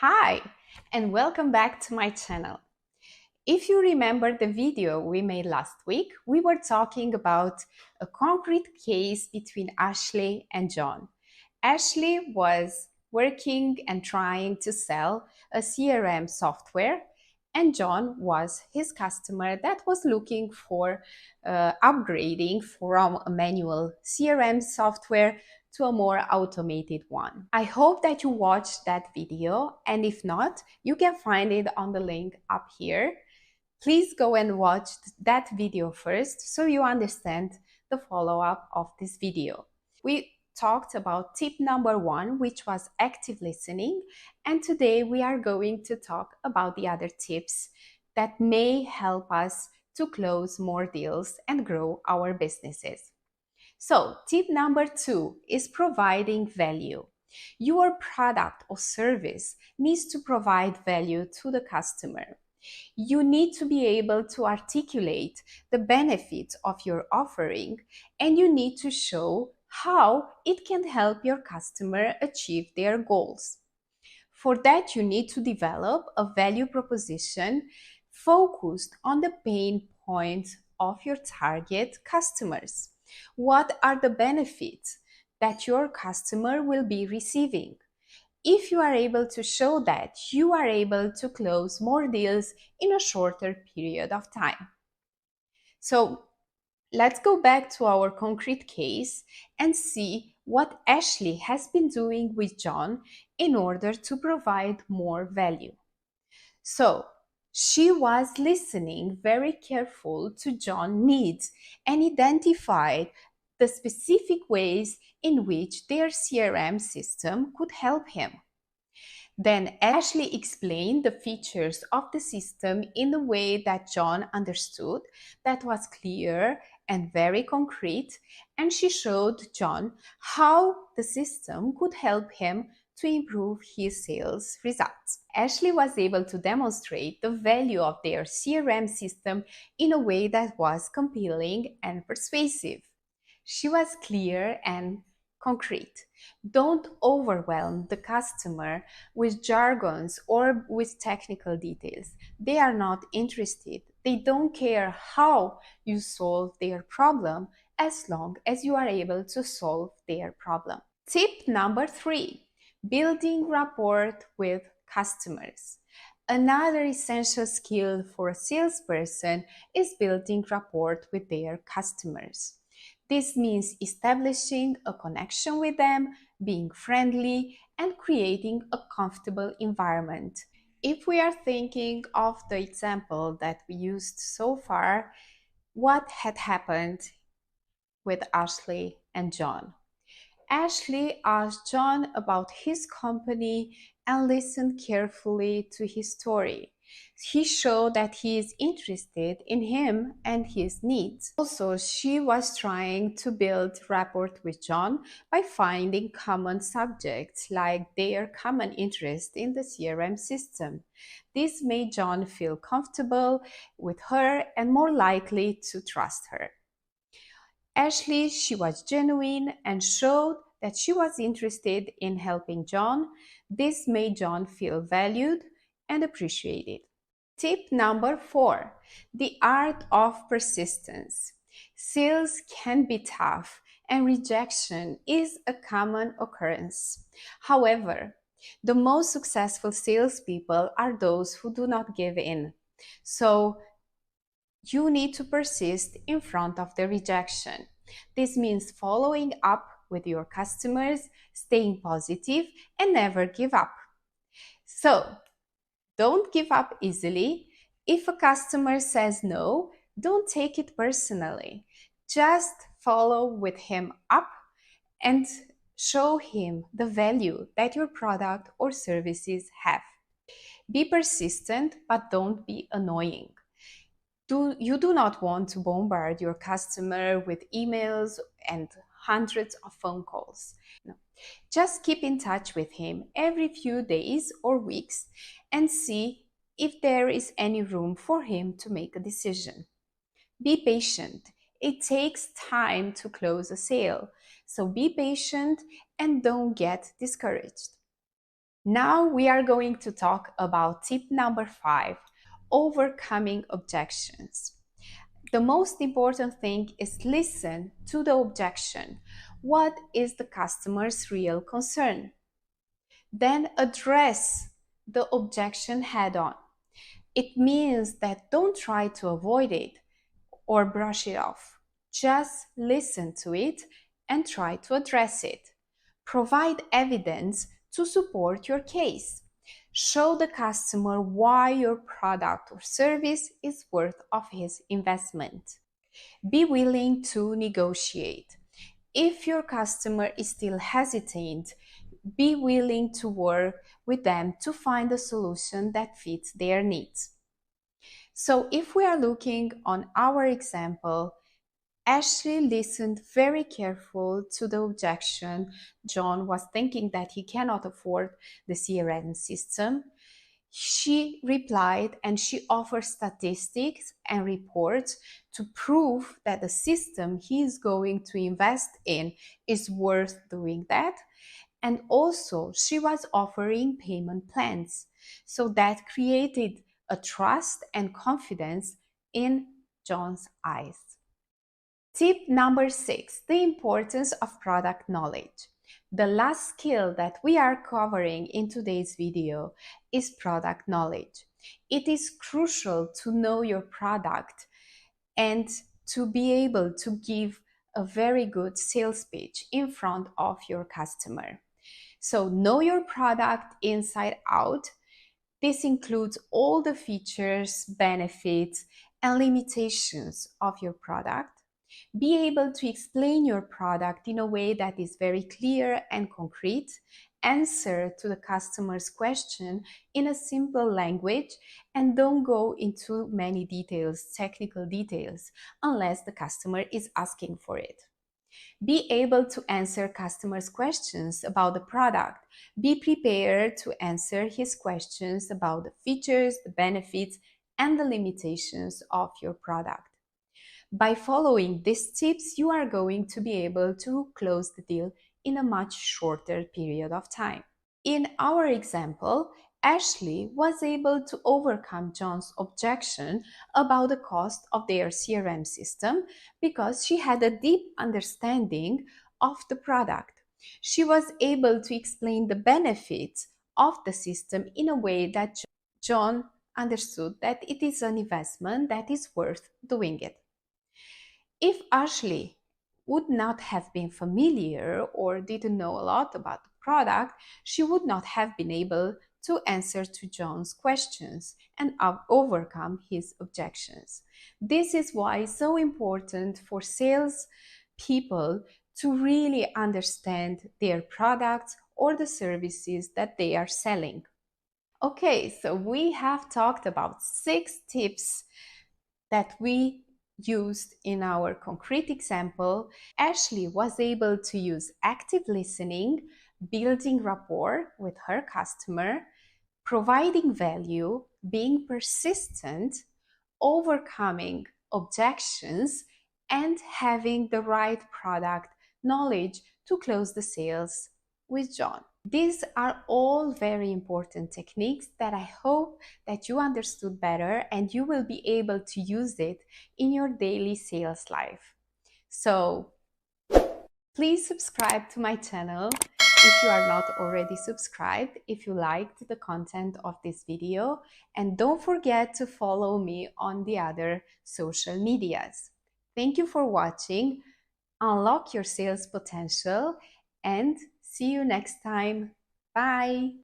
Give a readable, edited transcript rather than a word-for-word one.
Hi, and welcome back to my channel. If you remember the video we made last week, we were talking about a concrete case between Ashley and John. Ashley was working and trying to sell a CRM software, and John was his customer that was looking for upgrading from a manual CRM software to a more automated one. I hope that you watched that video, and if not, you can find it on the link up here. Please go and watch that video first so you understand the follow-up of this video. We talked about tip number 1, which was active listening, and today we are going to talk about the other tips that may help us to close more deals and grow our businesses. So, tip number 2 is providing value. Your product or service needs to provide value to the customer. You need to be able to articulate the benefits of your offering, and you need to show how it can help your customer achieve their goals. For that, you need to develop a value proposition focused on the pain points of your target customers. What are the benefits that your customer will be receiving? If you are able to show that, you are able to close more deals in a shorter period of time. So let's go back to our concrete case and see what Ashley has been doing with John in order to provide more value. So she was listening very careful to John's needs and identified the specific ways in which their CRM system could help him. Then Ashley explained the features of the system in a way that John understood, that was clear and very concrete, and she showed John how the system could help him to improve his sales results. Ashley was able to demonstrate the value of their CRM system in a way that was compelling and persuasive. She was clear and concrete. Don't overwhelm the customer with jargons or with technical details. They are not interested. They don't care how you solve their problem as long as you are able to solve their problem. Tip number 3, building rapport with customers. Another essential skill for a salesperson is building rapport with their customers. This means establishing a connection with them, being friendly, and creating a comfortable environment. If we are thinking of the example that we used so far, what had happened with Ashley and John? Ashley asked John about his company and listened carefully to his story. He showed that he is interested in him and his needs. Also, she was trying to build rapport with John by finding common subjects like their common interest in the CRM system. This made John feel comfortable with her and more likely to trust her. Ashley, she was genuine and showed that she was interested in helping John. This made John feel valued and appreciated. Tip number 4, the art of persistence. Sales can be tough and rejection is a common occurrence. However, the most successful salespeople are those who do not give in. So you need to persist in front of the rejection. This means following up with your customers, staying positive, and never give up. So, don't give up easily. If a customer says no, don't take it personally. Just follow with him up and show him the value that your product or services have. Be persistent, but don't be annoying. You do not want to bombard your customer with emails and hundreds of phone calls. No. Just keep in touch with him every few days or weeks and see if there is any room for him to make a decision. Be patient. It takes time to close a sale, so be patient and don't get discouraged. Now we are going to talk about tip number 5, overcoming objections. The most important thing is listen to the objection. What is the customer's real concern? Then address the objection head on. It means that don't try to avoid it or brush it off. Just listen to it and try to address it. Provide evidence to support your case. Show the customer why your product or service is worth of his investment. Be willing to negotiate. If your customer is still hesitant, be willing to work with them to find a solution that fits their needs. So if we are looking on our example, Ashley listened very careful to the objection. John was thinking that he cannot afford the CRM system. She replied and she offered statistics and reports to prove that the system he is going to invest in is worth doing that. And also, she was offering payment plans. So that created a trust and confidence in John's eyes. Tip number 6, the importance of product knowledge. The last skill that we are covering in today's video is product knowledge. It is crucial to know your product and to be able to give a very good sales pitch in front of your customer. So know your product inside out. This includes all the features, benefits, and limitations of your product. Be able to explain your product in a way that is very clear and concrete. Answer to the customer's question in a simple language, and don't go into many details, technical details, unless the customer is asking for it. Be able to answer customers' questions about the product. Be prepared to answer his questions about the features, the benefits, and the limitations of your product. By following these tips, you are going to be able to close the deal in a much shorter period of time. In our example, Ashley was able to overcome John's objection about the cost of their CRM system because she had a deep understanding of the product. She was able to explain the benefits of the system in a way that John understood that it is an investment that is worth doing it. If Ashley would not have been familiar or didn't know a lot about the product, she would not have been able to answer to John's questions and overcome his objections. This is why it's so important for sales people to really understand their products or the services that they are selling. Okay, so we have talked about 6 tips that we used in our concrete example. Ashley was able to use active listening, building rapport with her customer, providing value, being persistent, overcoming objections, and having the right product knowledge to close the sales with John. These are all very important techniques that I hope that you understood better and you will be able to use it in your daily sales life. So please subscribe to my channel if you are not already subscribed, if you liked the content of this video, and don't forget to follow me on the other social medias. Thank you for watching. Unlock your sales potential and see you next time. Bye.